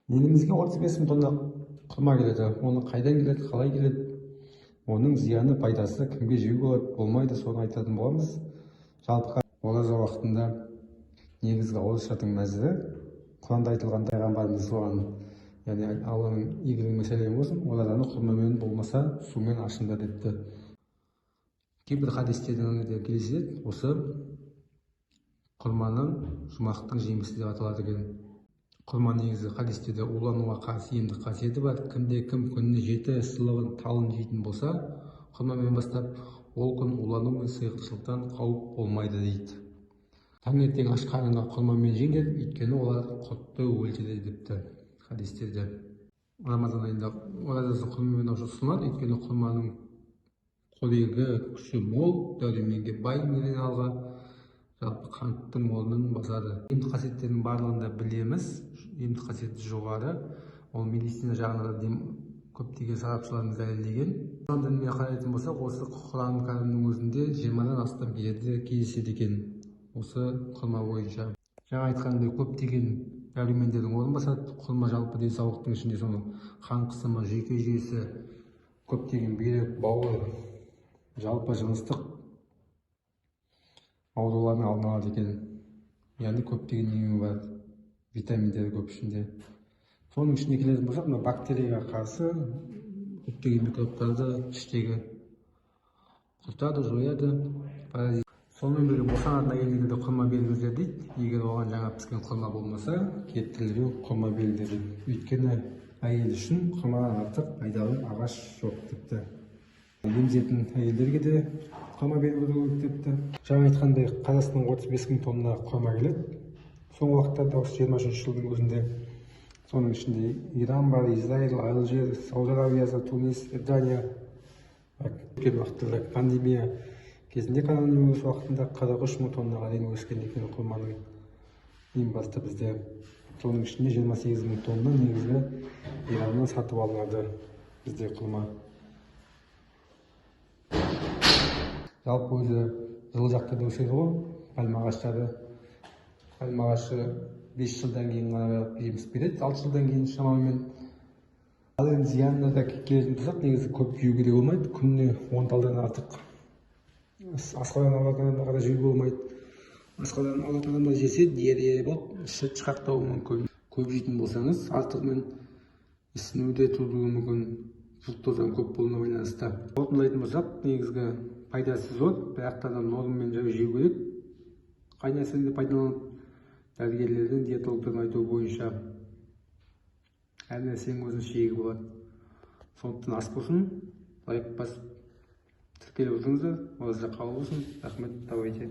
Елімізге 35 мың тонна құрма келеді. Оны қайдан келеді, қалай келеді, оның зияны, пайдасы, кімге жеуге болады, болмайды, соны айтатын боламыз. Жалпы ораза уақытында негізгі ауыз ашатын мәзірі Құранда айтылған пайғамбарымыз соған, яғни Алланың игілігімен сәлем болсын, оразаны құрмамен болмаса сумен ашыңдар депті. Кейбір хадистерде келеді, осы құрманың жұмақтың жемісі деп аталады екен. Құрма негізі хадистерде улануға қарсы емдік қасиеті бар. Кім күніне 7 сылығын талын жейтін болса, құрмамен бастап, ол күн улану мен сиқыршылықтан қауіп болмайды дейді. Таңертең аш қарынға құрмамен жеңдер, өйткені олар құртты өлтіреді депті хадистерде. Рамазан айында оразасы құрмамен ашу ұсынылады, өйткені құрманың қорегі күші мол, дәруменге бай минералға, жалпы қанттың орнын басады. Емдік қасиеттерінің барлығын да білеміз. Емдік қасиеті жоғары, ол медицина жағынан да көптеген сарапшыларымыз дәлелдеген. Ислам дініне қарайтын болсақ, осы Құран кәрімнің өзінде 20-нан астам жерде кездеседі екен, осы құрма бойынша. Жаңа айтқандай көптеген дәрумендердің орнын басады. Құрма жалпы денсаулықтың ішінде соның қан қысымы, жүйке жүйесі, көптеген бүйрек, бауыр, жалпы жыныстық аурулардың алдын алады екен. Яғни көптеген емі бар, витаминдері көп ішінде. Соның ішіне келетін болсақ, бактерияға қарсы көптеген микробтарды іштегі құртады, жояды. Сонымен бірге босанатын әйелдерге де құрма беріңіздер дейді. Егер оған жаңа піскен құрма болмаса, кептірілген құрма беріңіздер дейді. Өйткені әйел үшін құрмадан артық пайдалы ағаш жоқ депті. Емізетін әйелдерге де құрма беруге керек депті. Жаңа айтқандай, Қазақстанның 35 мың тонна құрма келеді. Соңғы уақыттарда осы 23 жылдың өзінде соның ішінде Иран бар, Израиль, Алжир, Сауд Арабиясы, Тунис, Иордания. Өткен уақытта пандемия кезінде коронавирус уақытында 43 мың тоннаға дейін өскен екен құрманың импорты бізде. Соның ішінде 28 мың тонна негізгі Ираннан сатып алынады бізде құрма. Жалпы өзі жылы жақтарда өседі ғой, пальма ағаштары. Пальма ағашы 5 жылдан кейін ғана жеміс береді, 6 жылдан кейін шамамен. Ал енді зиянына да келетін болсақ, негізі көп жеуге де болмайды. Күніне 10 талдан артық асқадан алатын адамдарға жеуге болмайды. Асқадан алатын адамдар жесе, диарея болып, іші шықақтауы мүмкін. Көп жейтін болсаңыз, артығымен ісіну де тудыруы мүмкін. Фруктозаның көп болуына байланысты. Қорытындылайтын болсақ, негізгі пайдасы зор, бірақ та нормамен жеу керек. Қай нәрседе пайдаланып, дәрігерлердің, диетологтардың айтуы бойынша әр нәрсенің өзінің шегі болады. Сондықтан ас болсын, лайк басып тіркеліп отырыңыздар. Ораза қабыл болсын. Рахмет, давайте.